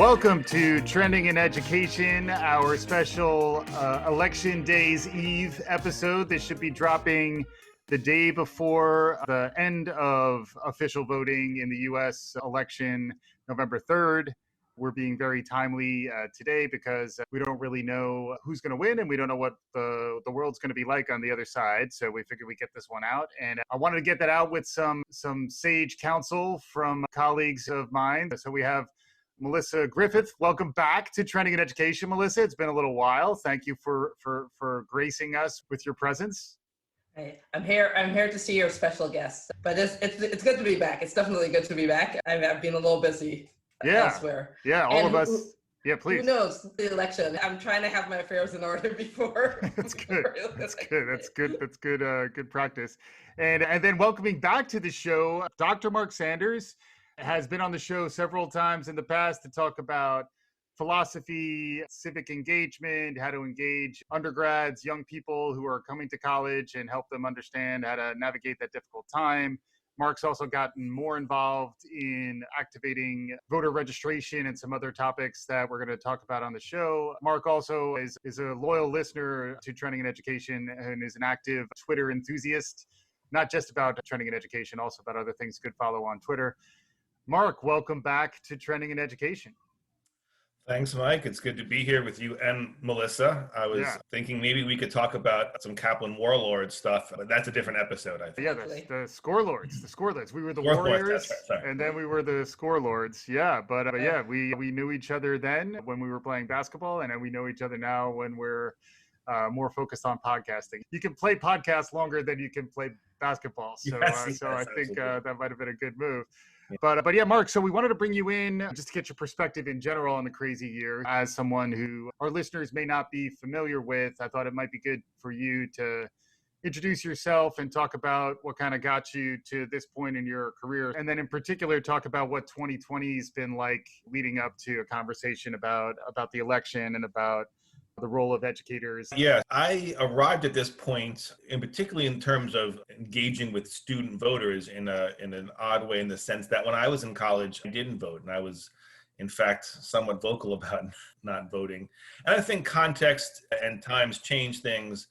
Welcome to Trending in Education, our special Election Day's Eve episode. This should be dropping the day before the end of official voting in the U.S. election, November 3rd. We're being very timely today because we don't really know who's going to win and we don't know what the world's going to be like on the other side. So we figured we'd get this one out. And I wanted to get that out with some sage counsel from colleagues of mine. So we have Melissa Griffith. Welcome back to Trending in Education, Melissa. It's been a little while. Thank you for gracing us with your presence. Hey, I'm here to see your special guest, but it's good to be back. It's definitely good to be back. I've been a little busy elsewhere. Yeah, all of us. Yeah, please. Who knows the election? I'm trying to have my affairs in order before. That's good. That's good. That's good. Good practice. And then welcoming back to the show, Dr. Mark Sanders has been on the show several times in the past to talk about philosophy, civic engagement, how to engage undergrads, young people who are coming to college and help them understand how to navigate that difficult time. Mark's also gotten more involved in activating voter registration and some other topics that we're going to talk about on the show. Mark also is a loyal listener to Trending in Education and is an active Twitter enthusiast, not just about Trending in Education, also about other things you could follow on Twitter. Mark, welcome back to Trending in Education. Thanks, Mike. It's good to be here with you and Melissa. I was thinking maybe we could talk about some Kaplan warlord stuff, but that's a different episode, I think. Yeah, the score lords. We were the warriors, and then we were the score lords. Yeah, but we knew each other then when we were playing basketball, and then we know each other now when we're more focused on podcasting. You can play podcasts longer than you can play basketball, so I think that might have been a good move. But yeah, Mark, so we wanted to bring you in just to get your perspective in general on the crazy year. As someone who our listeners may not be familiar with, I thought it might be good for you to introduce yourself and talk about what kind of got you to this point in your career. And then in particular, talk about what 2020 has been like leading up to a conversation about the election and about the role of educators. Yeah, I arrived at this point, and particularly in terms of engaging with student voters in an odd way, in the sense that when I was in college, I didn't vote, and I was, in fact, somewhat vocal about not voting. And I think context and times change things.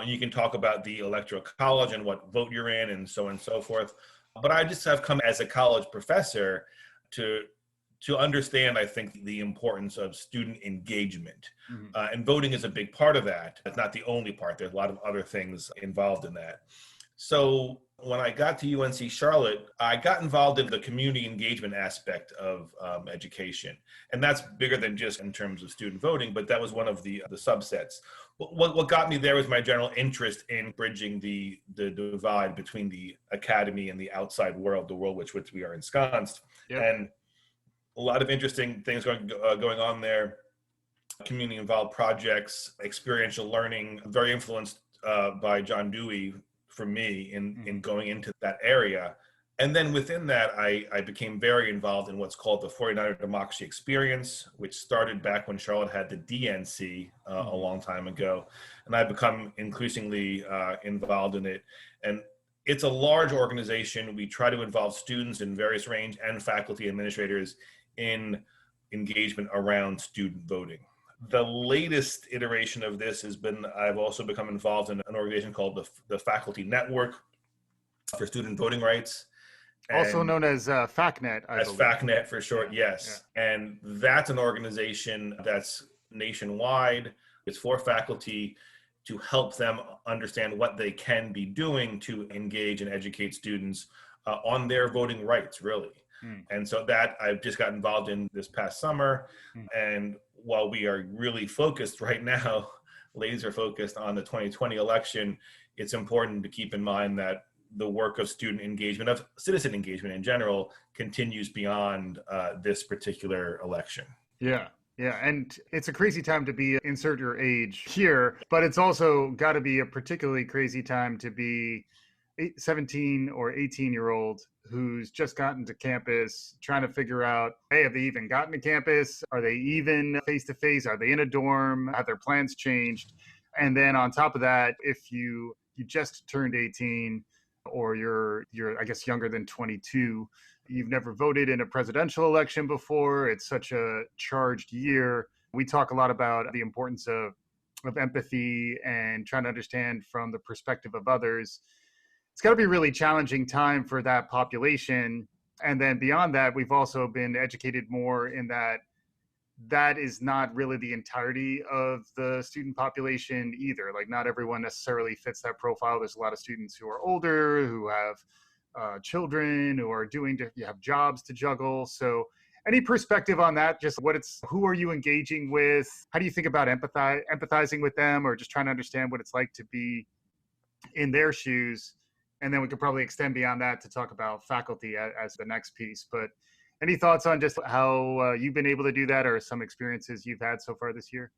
You can talk about the electoral college and what vote you're in, and so on and so forth. But I just have come as a college professor to understand, I think, the importance of student engagement. Mm-hmm. And voting is a big part of that. It's not the only part. There's a lot of other things involved in that. So when I got to UNC Charlotte, I got involved in the community engagement aspect of education. And that's bigger than just in terms of student voting, but that was one of the subsets. What got me there was my general interest in bridging the divide between the academy and the outside world, the world which we are ensconced. Yep. And a lot of interesting things going on there. Community involved projects, experiential learning, very influenced by John Dewey for me in going into that area. And then within that, I became very involved in what's called the 49er Democracy Experience, which started back when Charlotte had the DNC a long time ago. And I've become increasingly involved in it. And it's a large organization. We try to involve students in various range and faculty administrators in engagement around student voting. The latest iteration of this has been, I've also become involved in an organization called the Faculty Network for Student Voting Rights. Also known as ByFacNet, I believe. ByFacNet for short, yes. Yeah. And that's an organization that's nationwide. It's for faculty to help them understand what they can be doing to engage and educate students on their voting rights, really. And so that I've just got involved in this past summer. And while we are really focused right now, laser focused on the 2020 election, it's important to keep in mind that the work of student engagement, of citizen engagement in general, continues beyond this particular election. Yeah. Yeah, and it's a crazy time to be, insert your age here, but it's also got to be a particularly crazy time to be 17 or 18-year-old who's just gotten to campus trying to figure out, hey, have they even gotten to campus? Are they even face-to-face? Are they in a dorm? Have their plans changed? And then on top of that, if you just turned 18 or you're I guess younger than 22, You've never voted in a presidential election before. It's such a charged year. We talk a lot about the importance of empathy and trying to understand from the perspective of others. It's got to be a really challenging time for that population. And then beyond that, we've also been educated more in that is not really the entirety of the student population either. Like, not everyone necessarily fits that profile. There's a lot of students who are older, who have children, who are you have jobs to juggle. So any perspective on that? Just who are you engaging with? How do you think about empathizing with them, or just trying to understand what it's like to be in their shoes? And then we could probably extend beyond that to talk about faculty as the next piece. But any thoughts on just how you've been able to do that, or some experiences you've had so far this year?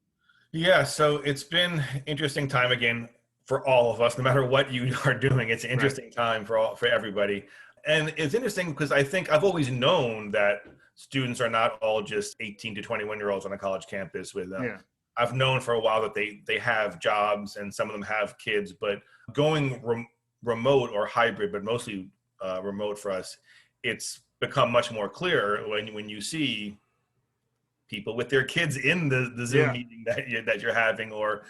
Yeah, so it's been interesting time again for all of us, no matter what you are doing. It's an interesting time for everybody. And it's interesting because I think I've always known that students are not all just 18 to 21-year-olds on a college campus with them. Yeah. I've known for a while that they have jobs and some of them have kids, but going remote or hybrid, but mostly remote for us, it's become much more clear when you see people with their kids in the Zoom meeting that you're having, or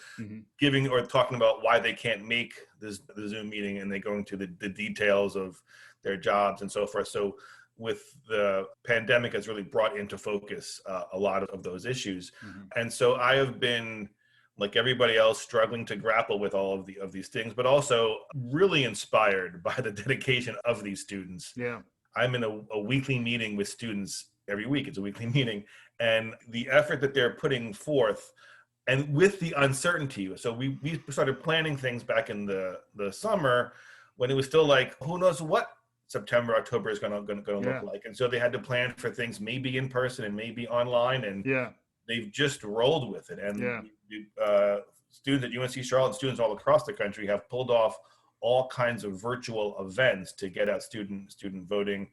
giving or talking about why they can't make the Zoom meeting, and they go into the details of their jobs and so forth. So with the pandemic has really brought into focus a lot of those issues. And so I have been, like everybody else, struggling to grapple with all of these things, but also really inspired by the dedication of these students. Yeah. I'm in a weekly meeting with students every week. It's a weekly meeting, and the effort that they're putting forth, and with the uncertainty. So we started planning things back in the summer when it was still like, who knows what September, October is going to look like. And so they had to plan for things maybe in person and maybe online, and they've just rolled with it. And students at UNC Charlotte, students all across the country have pulled off all kinds of virtual events to get out student voting.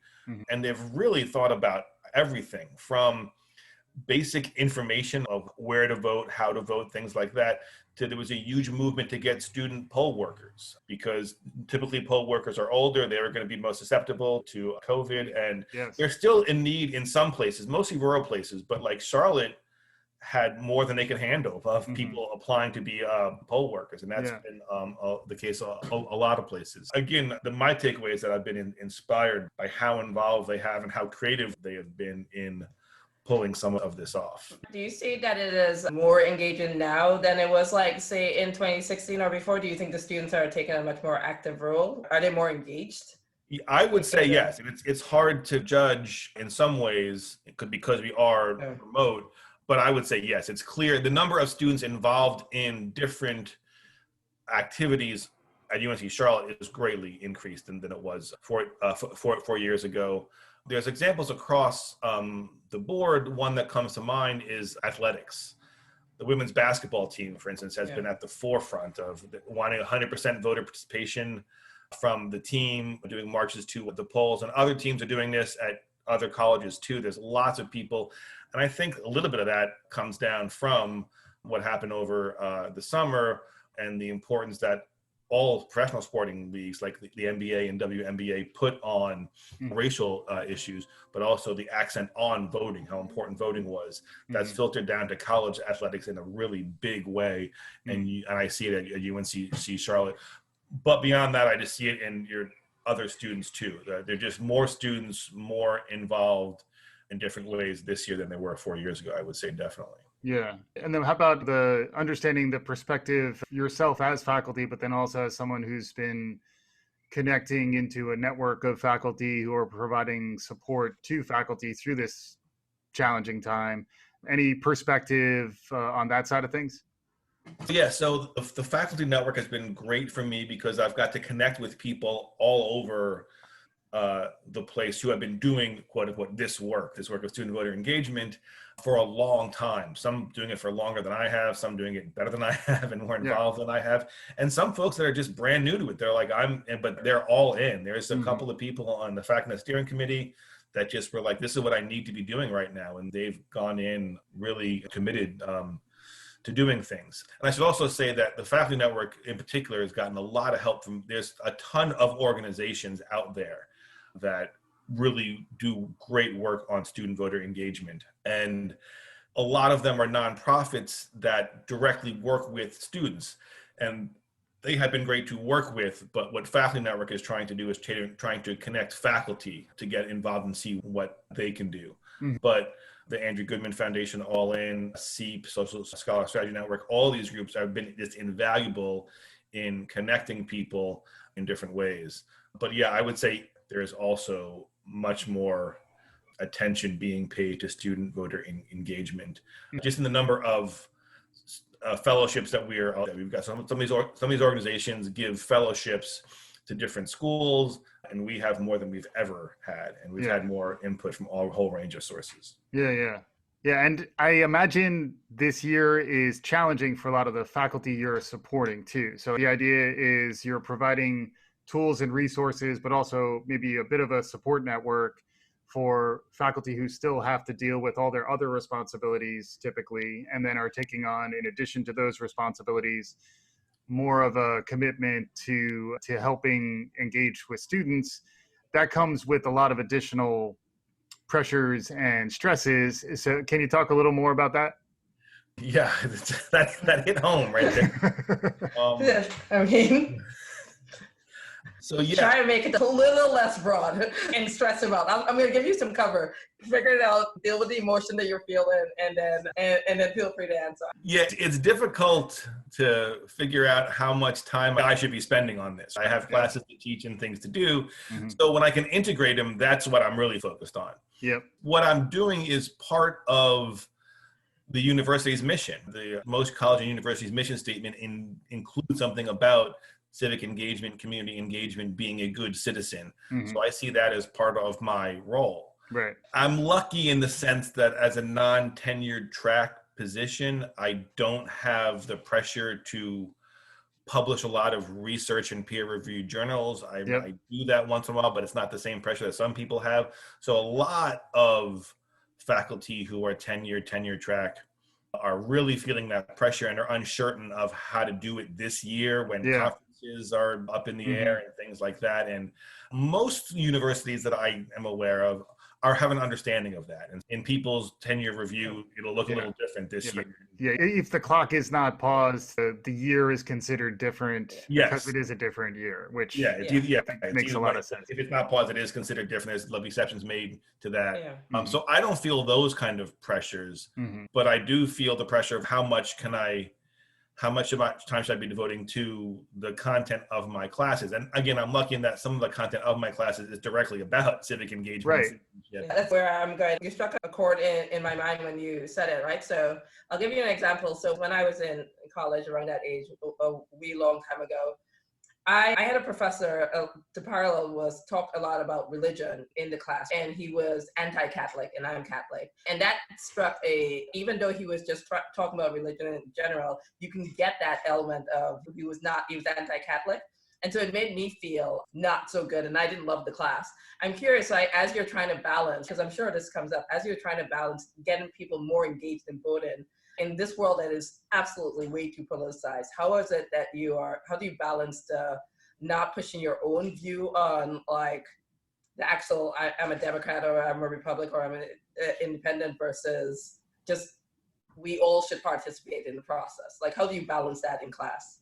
And they've really thought about everything from basic information of where to vote, how to vote, things like that, to there was a huge movement to get student poll workers, because typically poll workers are older. They're going to be most susceptible to COVID, and they're still in need in some places, mostly rural places, but like Charlotte had more than they could handle of people applying to be poll workers. And that's been the case a lot of places. Again, my takeaway is that I've been inspired by how involved they have and how creative they have been in pulling some of this off. Do you see that it is more engaging now than it was, like, say, in 2016 or before? Do you think the students are taking a much more active role? Are they more engaged? I would say yes. And it's hard to judge in some ways because we are remote. But I would say yes, it's clear the number of students involved in different activities at UNC Charlotte is greatly increased than it was 4 years ago. There's examples across the board. One that comes to mind is athletics. The women's basketball team, for instance, has been at the forefront of wanting 100% voter participation from the team, doing marches to the polls, and other teams are doing this at other colleges too. There's lots of people. And I think a little bit of that comes down from what happened over the summer, and the importance that all professional sporting leagues like the NBA and WNBA put on racial issues, but also the accent on voting, how important voting was. That's filtered down to college athletics in a really big way. And I see it at UNC Charlotte. But beyond that, I just see it in your other students too. They're just more students, more involved in different ways this year than they were 4 years ago, I would say, definitely. Yeah. And then how about the understanding the perspective yourself as faculty, but then also as someone who's been connecting into a network of faculty who are providing support to faculty through this challenging time? Any perspective on that side of things? Yeah, so the faculty network has been great for me because I've got to connect with people all over the place who have been doing, quote unquote, this work of student voter engagement for a long time. Some doing it for longer than I have, some doing it better than I have and more involved than I have. And some folks that are just brand new to it. They're like, but they're all in. There's a couple of people on the ByFacNet steering committee that just were like, this is what I need to be doing right now. And they've gone in really committed to doing things. And I should also say that the faculty network in particular has gotten a lot of help from, there's a ton of organizations out there that really do great work on student voter engagement. And a lot of them are nonprofits that directly work with students. And they have been great to work with, but what Faculty Network is trying to do is trying to connect faculty to get involved and see what they can do. Mm-hmm. But the Andrew Goodman Foundation, All In, SEEP, Social Scholar Strategy Network, all these groups have been just invaluable in connecting people in different ways. But yeah, I would say there is also much more attention being paid to student voter engagement, just in the number of fellowships that we've got. Some of these organizations give fellowships to different schools, and we have more than we've ever had, and we've had more input from a whole range of sources. Yeah. And I imagine this year is challenging for a lot of the faculty you're supporting too. So the idea is you're providing tools and resources, but also maybe a bit of a support network for faculty who still have to deal with all their other responsibilities typically, and then are taking on, in addition to those responsibilities, more of a commitment to helping engage with students. That comes with a lot of additional pressures and stresses. So can you talk a little more about that? Yeah, that hit home right there. I mean, so yeah, try to make it a little less broad and stress about. I'm going to give you some cover. Figure it out. Deal with the emotion that you're feeling, and then feel free to answer. Yeah, it's difficult to figure out how much time I should be spending on this. I have classes to teach and things to do. Mm-hmm. So when I can integrate them, that's what I'm really focused on. Yep. What I'm doing is part of the university's mission. Most college and universities' mission statement includes something about civic engagement, community engagement, being a good citizen. Mm-hmm. So I see that as part of my role. Right. I'm lucky in the sense that as a non-tenured track position, I don't have the pressure to publish a lot of research in peer-reviewed journals. I do that once in a while, but it's not the same pressure that some people have. So a lot of faculty who are tenure track are really feeling that pressure and are uncertain of how to do it this year when conferences are up in the air and things like that. And most universities that I am aware of have an understanding of that. And in people's tenure review, it'll look a little different this year. Yeah, if the clock is not paused, the year is considered different because it is a different year, which makes a lot of sense. If it's not paused, it is considered different. There's exceptions made to that. Yeah. So I don't feel those kind of pressures, but I do feel the pressure of how much of my time should I be devoting to the content of my classes? And again, I'm lucky in that some of the content of my classes is directly about civic engagement. Right. Yeah, that's where I'm going. You struck a chord in my mind when you said it, right? So I'll give you an example. So when I was in college around that age, a wee long time ago, I had a professor, to parallel talked a lot about religion in the class, and he was anti-Catholic and I'm Catholic. And that struck even though he was just talking about religion in general, you can get that element of he was anti-Catholic. And so it made me feel not so good, and I didn't love the class. I'm curious, as you're trying to balance, because I'm sure this comes up, as you're trying to balance getting people more engaged and voting in this world that is absolutely way too politicized, how is it that how do you balance the not pushing your own view on like the actual, I'm a Democrat or I'm a Republican or I'm an independent versus just we all should participate in the process? Like, how do you balance that in class?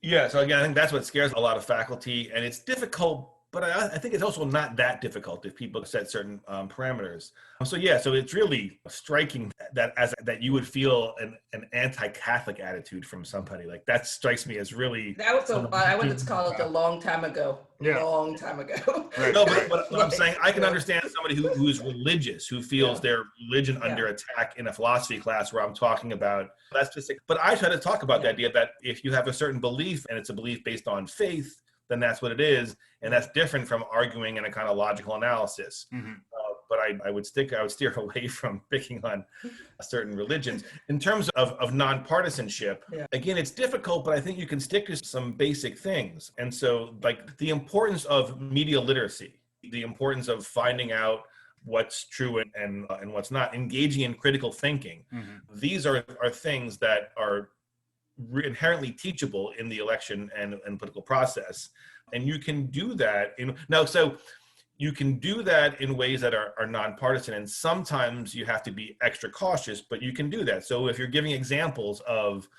Yeah, so again, I think that's what scares a lot of faculty, and it's difficult, but I think it's also not that difficult if people set certain parameters. So it's really striking that you would feel an anti-Catholic attitude from somebody. Like that strikes me as really. That was I went to college a long time ago. Long time ago. Right. No, but I'm saying I can understand somebody who is religious, who feels their religion under attack in a philosophy class where I'm talking about that's specific. But I try to talk about the idea that if you have a certain belief and it's a belief based on faith, then that's what it is, and that's different from arguing in a kind of logical analysis. But I would steer away from picking on certain religions. In terms of nonpartisanship, again, it's difficult, but I think you can stick to some basic things. And so, like the importance of media literacy, the importance of finding out what's true and what's not, engaging in critical thinking. These are things that are inherently teachable in the election and political process, and you can do that. So you can do that in ways that are nonpartisan, and sometimes you have to be extra cautious, but you can do that. So if you're giving examples of,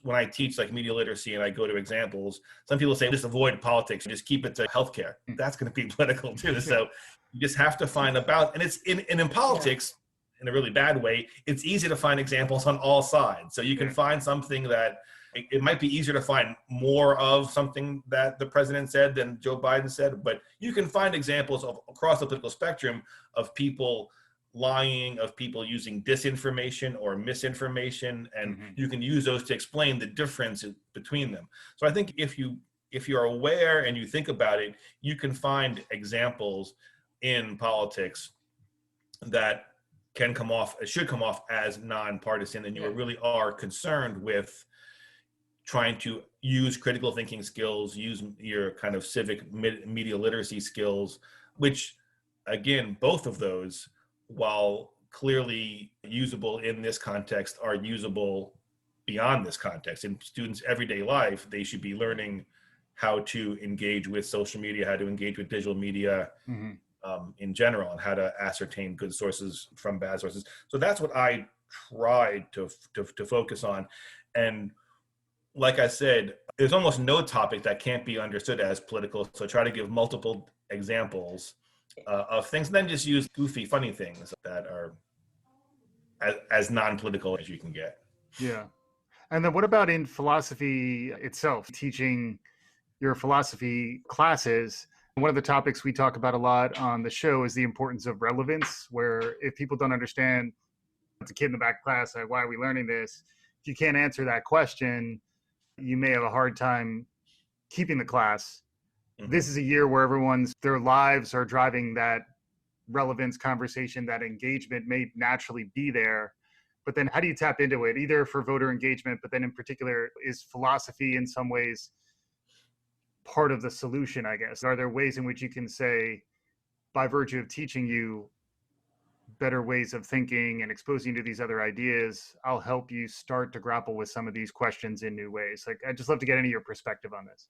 when I teach like media literacy and I go to examples, some people say, just avoid politics, just keep it to healthcare. That's going to be political too. So you just have to find and it's in politics, in a really bad way, it's easy to find examples on all sides. So you can find something that it might be easier to find more of something that the president said than Joe Biden said, but you can find examples of across the political spectrum of people lying, of people using disinformation or misinformation, and you can use those to explain the difference between them. So I think if you're aware and you think about it, you can find examples in politics that should come off as nonpartisan, and you really are concerned with trying to use critical thinking skills, use your kind of civic media literacy skills, which again, both of those, while clearly usable in this context, are usable beyond this context. In students' everyday life, they should be learning how to engage with social media, how to engage with digital media in general, and how to ascertain good sources from bad sources. So that's what I tried to focus on. And like I said, there's almost no topic that can't be understood as political. So try to give multiple examples of things, and then just use goofy, funny things that are as non-political as you can get. Yeah. And then what about in philosophy itself, teaching your philosophy classes? One of the topics we talk about a lot on the show is the importance of relevance, where if people don't understand, it's a kid in the back class, like, why are we learning this? If you can't answer that question, you may have a hard time keeping the class. This is a year where their lives are driving that relevance conversation, that engagement may naturally be there. But then how do you tap into it, either for voter engagement, but then in particular, is philosophy in some ways part of the solution, I guess? Are there ways in which you can say, by virtue of teaching you better ways of thinking and exposing you to these other ideas, I'll help you start to grapple with some of these questions in new ways? Like, I'd just love to get into your perspective on this.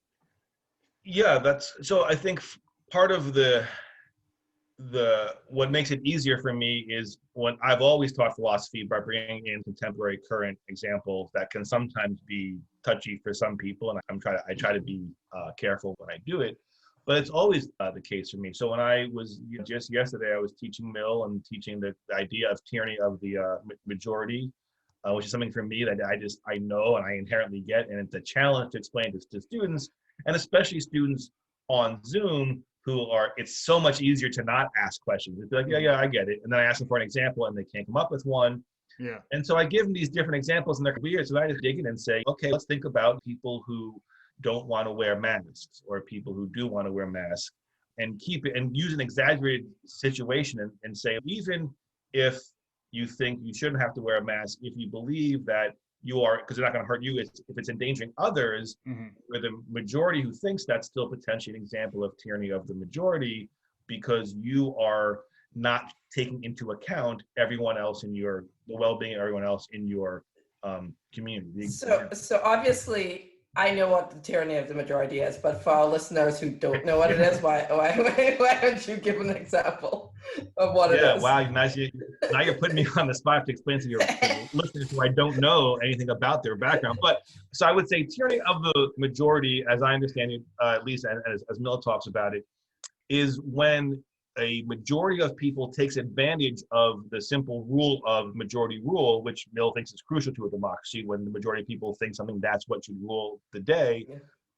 Yeah, so I think part of the what makes it easier for me is when I've always taught philosophy by bringing in contemporary current examples that can sometimes be touchy for some people, and I try to be careful when I do it, but it's always the case for me. So when I was just yesterday, I was teaching Mill and teaching the idea of tyranny of the majority, which is something for me that I know and I inherently get, and it's a challenge to explain to students, and especially students on Zoom it's so much easier to not ask questions. It's like, yeah, I get it. And then I ask them for an example and they can't come up with one. Yeah. And so I give them these different examples and they're weird. So I just dig in and say, okay, let's think about people who don't want to wear masks or people who do want to wear masks, and keep it and use an exaggerated situation and say, even if you think you shouldn't have to wear a mask, if you believe that you are, because they're not going to hurt you if it's endangering others, where the majority who thinks that's still potentially an example of tyranny of the majority, because you are not taking into account everyone else the well-being of everyone else in your community. So obviously, I know what the tyranny of the majority is, but for our listeners who don't know what it is, why don't you give an example of what it is? Yeah, wow, now you're putting me on the spot to explain to your listeners who I don't know anything about their background. But so I would say tyranny of the majority, as I understand it, at least as Mill talks about it, is when a majority of people takes advantage of the simple rule of majority rule, which Mill thinks is crucial to a democracy. When the majority of people think something, that's what should rule the day. Yeah.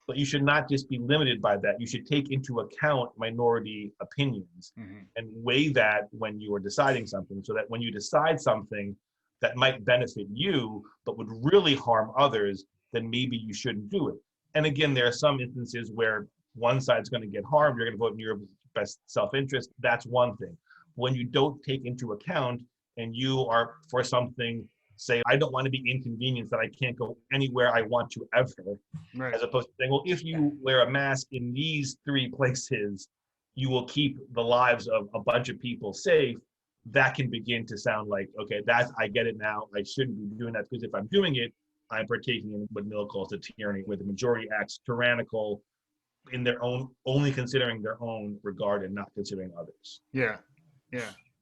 But you should not just be limited by that. You should take into account minority opinions and weigh that when you are deciding something, so that when you decide something that might benefit you but would really harm others, then maybe you shouldn't do it. And again, there are some instances where one side's going to get harmed. You're going to vote in your best self-interest. That's one thing. When you don't take into account and you are for something, say, I don't want to be inconvenienced that I can't go anywhere I want to ever, right, as opposed to saying, well, if you wear a mask in these 3 places, you will keep the lives of a bunch of people safe. That can begin to sound like, okay, I get it now. I shouldn't be doing that, because if I'm doing it, I'm partaking in what Mill calls the tyranny, where the majority acts tyrannical, in their own, only considering their own regard and not considering others. Yeah.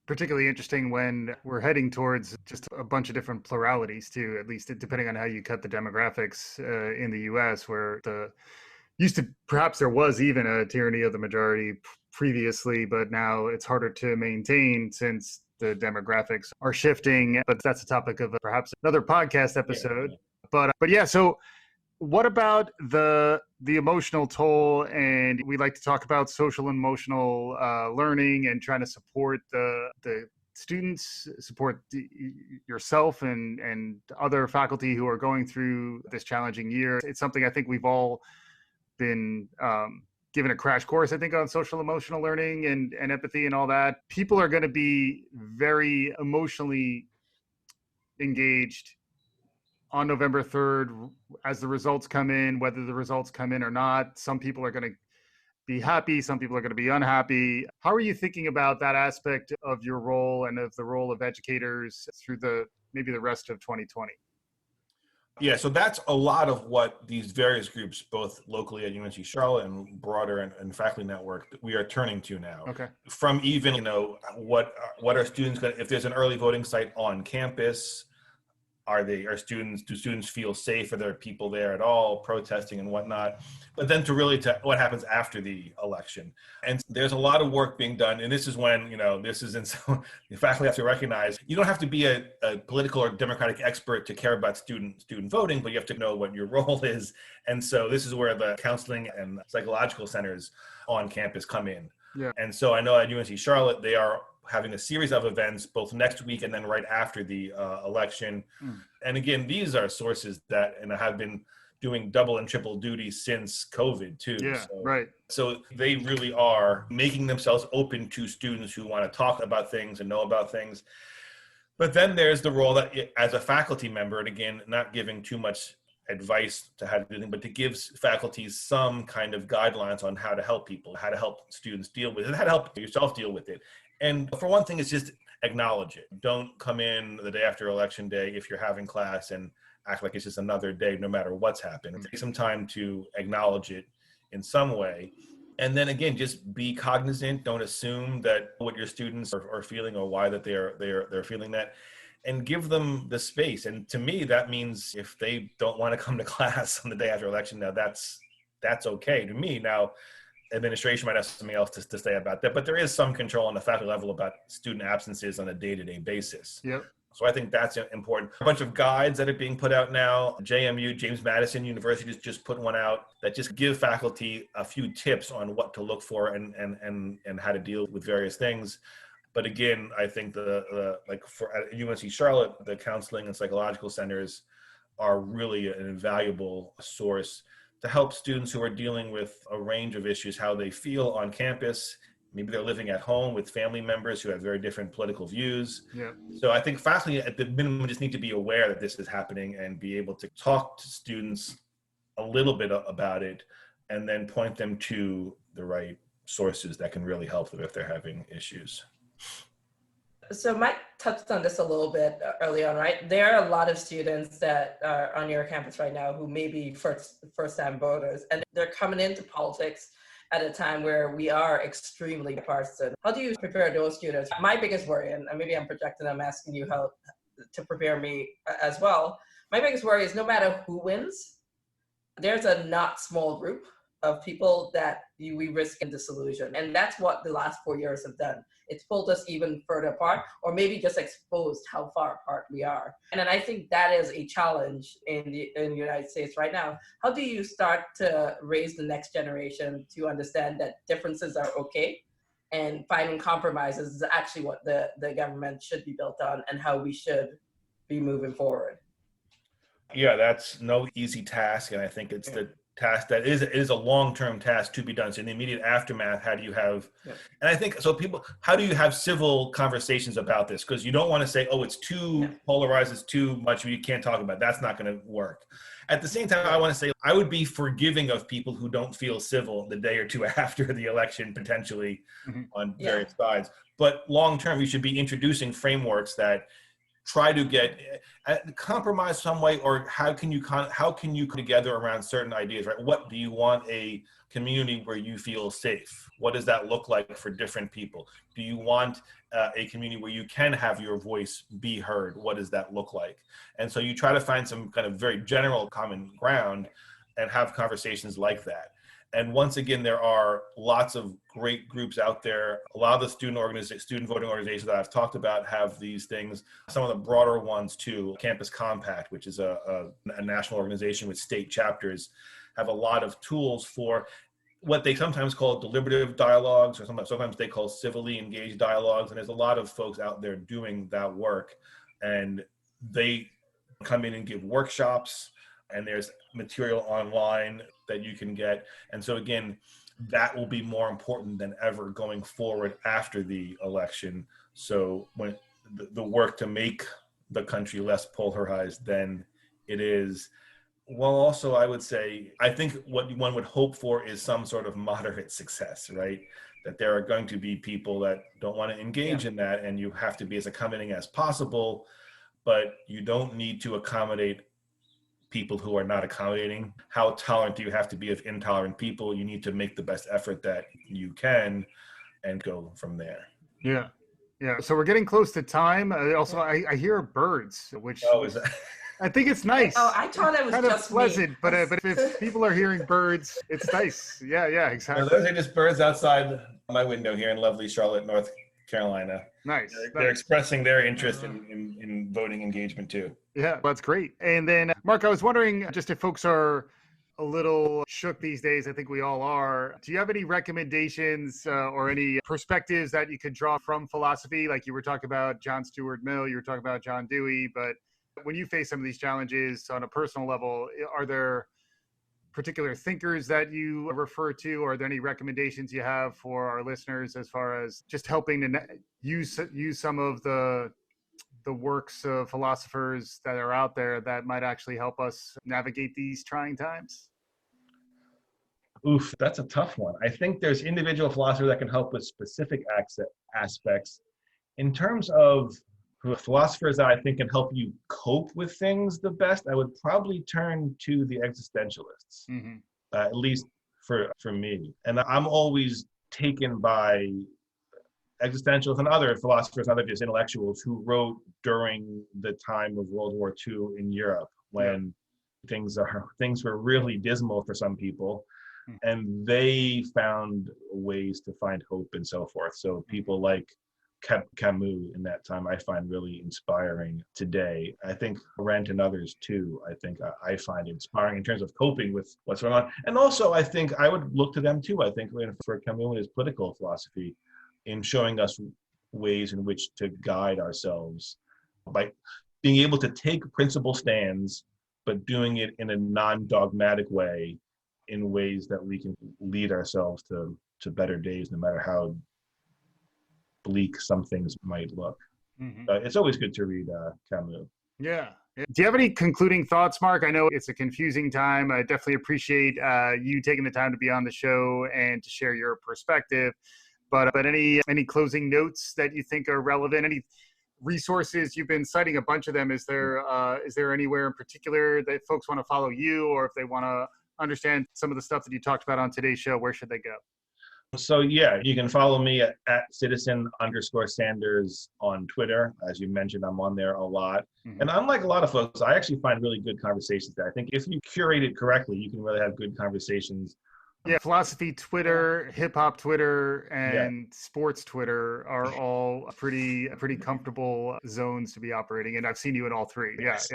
Particularly interesting when we're heading towards just a bunch of different pluralities too, at least depending on how you cut the demographics in the US, where perhaps there was even a tyranny of the majority previously, but now it's harder to maintain since the demographics are shifting. But that's a topic of perhaps another podcast episode. Yeah. But yeah, so what about the emotional toll? And we like to talk about social and emotional learning and trying to support the students, support yourself and other faculty who are going through this challenging year. It's something I think we've all been given a crash course, I think, on social emotional learning and empathy and all that. People are going to be very emotionally engaged on November 3rd as the results come in, whether the results come in or not. Some people are going to be happy, some people are going to be unhappy. How are you thinking about that aspect of your role and of the role of educators through maybe the rest of 2020? Yeah, so that's a lot of what these various groups, both locally at UNC Charlotte and broader and faculty network, we are turning to now. Okay. From even, what are students going to, if there's an early voting site on campus, do students feel safe? Are there people there at all protesting and whatnot? But then to what happens after the election. And there's a lot of work being done. And this is when, the faculty have to recognize, you don't have to be a political or democratic expert to care about student voting, but you have to know what your role is. And so this is where the counseling and psychological centers on campus come in. Yeah. And so I know at UNC Charlotte, they are having a series of events both next week and then right after the election. And again, these are sources that have been doing double and triple duty since COVID too. Yeah, right. So they really are making themselves open to students who want to talk about things and know about things. But then there's the role that as a faculty member, and again, not giving too much advice to how to do things, but to give faculties some kind of guidelines on how to help people, how to help students deal with it, how to help yourself deal with it. And for one thing, it's just acknowledge it. Don't come in the day after election day if you're having class and act like it's just another day, no matter what's happened. Take some time to acknowledge it in some way. And then again, just be cognizant. Don't assume that what your students are feeling or why that they're feeling that, and give them the space. And to me, that means if they don't want to come to class on the day after election, now that's okay to me. Now, administration might have something else to say about that, but there is some control on the faculty level about student absences on a day-to-day basis. Yep. So I think that's important. A bunch of guides that are being put out now. JMU, James Madison University, just put one out that just give faculty a few tips on what to look for and how to deal with various things. But again, I think for at UNC Charlotte, the counseling and psychological centers are really an invaluable source to help students who are dealing with a range of issues, how they feel on campus. Maybe they're living at home with family members who have very different political views. Yeah. So I think faculty at the minimum just need to be aware that this is happening and be able to talk to students a little bit about it and then point them to the right sources that can really help them if they're having issues. So Mike touched on this a little bit early on, right? There are a lot of students that are on your campus right now who may be first-time voters, and they're coming into politics at a time where we are extremely partisan. How do you prepare those students? My biggest worry, and maybe I'm projecting, I'm asking you how to prepare me as well. My biggest worry is no matter who wins, there's a not small group of people that we risk in disillusion. And that's what the last 4 years have done. It's pulled us even further apart, or maybe just exposed how far apart we are. And then I think that is a challenge in the United States right now. How do you start to raise the next generation to understand that differences are okay, and finding compromises is actually what the government should be built on and how we should be moving forward? Yeah, that's no easy task. And I think it's the task that is a long-term task to be done. So in the immediate aftermath, how do you have, and I think, so how do you have civil conversations about this? Because you don't want to say, oh, it's too polarized, it's too much, you can't talk about it. That's not going to work. At the same time, I want to say, I would be forgiving of people who don't feel civil the day or two after the election, potentially on various sides. But long-term, you should be introducing frameworks that try to get compromise some way, or how can you come together around certain ideas, right? What do you want a community where you feel safe? What does that look like for different people? Do you want a community where you can have your voice be heard? What does that look like? And so you try to find some kind of very general common ground and have conversations like that. And once again, there are lots of great groups out there. A lot of the student voting organizations that I've talked about have these things. Some of the broader ones too, Campus Compact, which is a national organization with state chapters, have a lot of tools for what they sometimes call deliberative dialogues, or sometimes they call civilly engaged dialogues. And there's a lot of folks out there doing that work. And they come in and give workshops, and there's material online that you can get. And so again, that will be more important than ever going forward after the election. So when the work to make the country less polarized than it is. Well, also, I would say, I think what one would hope for is some sort of moderate success, right? That there are going to be people that don't want to engage in that, and you have to be as accommodating as possible, but you don't need to accommodate people who are not accommodating. How tolerant do you have to be of intolerant people? You need to make the best effort that you can and go from there. Yeah. Yeah. So we're getting close to time. Also, I hear birds, which Is that? I think it's nice. Oh, I thought it was kind just of pleasant, me. but if people are hearing birds, it's nice. Yeah, exactly. No, those are just birds outside my window here in lovely Charlotte, North Carolina. Nice. They're expressing their interest in voting engagement too. Yeah, that's great. And then, Mark, I was wondering, just if folks are a little shook these days, I think we all are, do you have any recommendations or any perspectives that you could draw from philosophy? Like you were talking about John Stuart Mill, you were talking about John Dewey, but when you face some of these challenges on a personal level, are there particular thinkers that you refer to? Or are there any recommendations you have for our listeners as far as just helping to use some of the works of philosophers that are out there that might actually help us navigate these trying times? Oof, that's a tough one. I think there's individual philosophers that can help with specific aspects. In terms of philosophers that I think can help you cope with things the best, I would probably turn to the existentialists, at least for me. And I'm always taken by existentialists and other philosophers, other just intellectuals who wrote during the time of World War II in Europe, when things were really dismal for some people, and they found ways to find hope and so forth. So people like Camus in that time I find really inspiring today. I think Arendt and others too, I find inspiring in terms of coping with what's going on. And also I think I would look to them too. I think for Camus and his political philosophy in showing us ways in which to guide ourselves by being able to take principle stands, but doing it in a non-dogmatic way, in ways that we can lead ourselves to better days, no matter how bleak some things might look. It's always good to read Camus. Yeah. Do you have any concluding thoughts, Mark? I know it's a confusing time. I definitely appreciate you taking the time to be on the show and to share your perspective. But any closing notes that you think are relevant? Any resources? You've been citing a bunch of them. Is there anywhere in particular that folks want to follow you, or if they want to understand some of the stuff that you talked about on today's show, where should they go? So yeah, you can follow me at citizen_Sanders on Twitter. As you mentioned, I'm on there a lot. And unlike a lot of folks, I actually find really good conversations there. I think if you curate it correctly, you can really have good conversations. Yeah, philosophy Twitter, hip hop Twitter, and sports Twitter are all pretty comfortable zones to be operating in. I've seen you in all three. Yes.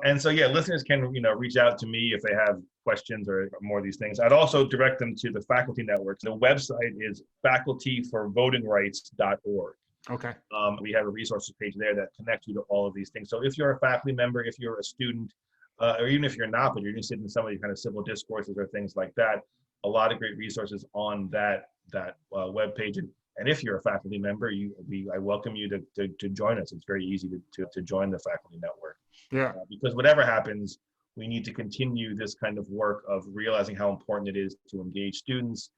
And so, listeners can, reach out to me if they have questions or more of these things. I'd also direct them to the faculty network. The website is facultyforvotingrights.org. Okay. We have a resources page there that connects you to all of these things. So if you're a faculty member, if you're a student, or even if you're not, but you're interested in some of these kind of civil discourses or things like that, a lot of great resources on that webpage. And if you're a faculty member, I welcome you to join us. It's very easy to join the faculty network. Yeah. Because whatever happens, we need to continue this kind of work of realizing how important it is to engage students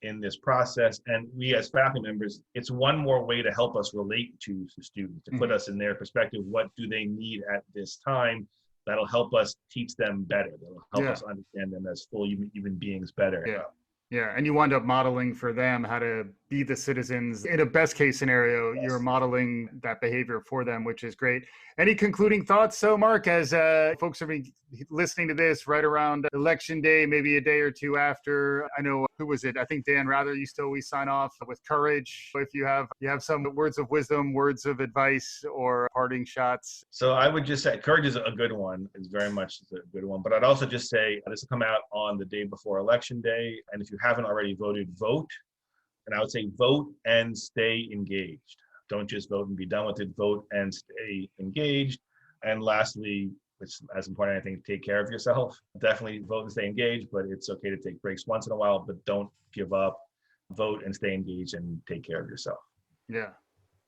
in this process. And we as faculty members, it's one more way to help us relate to students, to put us in their perspective. What do they need at this time? That'll help us teach them better. That'll help us understand them as full human beings better. Yeah, and you wind up modeling for them how to be the citizens. In a best case scenario, you're modeling that behavior for them, which is great. Any concluding thoughts, so Mark, as folks are listening to this right around election day, maybe a day or two after? I know, who was it? I think Dan Rather used to always sign off with courage. If you have some words of wisdom, words of advice, or parting shots. So I would just say courage is a good one. It's very much a good one. But I'd also just say this will come out on the day before election day. And if you haven't already voted, vote. And I would say vote and stay engaged. Don't just vote and be done with it. Vote and stay engaged. And lastly, which is as important, I think, take care of yourself. Definitely vote and stay engaged, but it's okay to take breaks once in a while, but don't give up. Vote and stay engaged and take care of yourself. Yeah.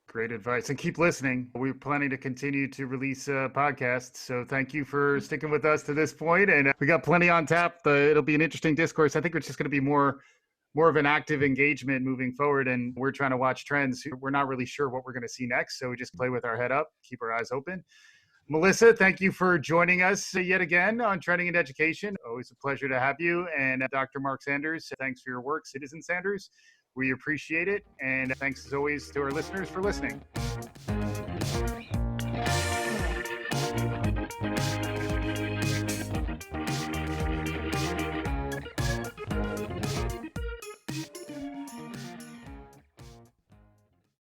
Great advice. And keep listening. We're planning to continue to release podcasts. So thank you for sticking with us to this point. And we got plenty on tap. It'll be an interesting discourse. I think it's just going to be more of an active engagement moving forward. And we're trying to watch trends. We're not really sure what we're going to see next. So we just play with our head up, keep our eyes open. Melissa, thank you for joining us yet again on Trending in Education. Always a pleasure to have you. And Dr. Mark Sanders, thanks for your work, Citizen Sanders. We appreciate it. And thanks as always to our listeners for listening.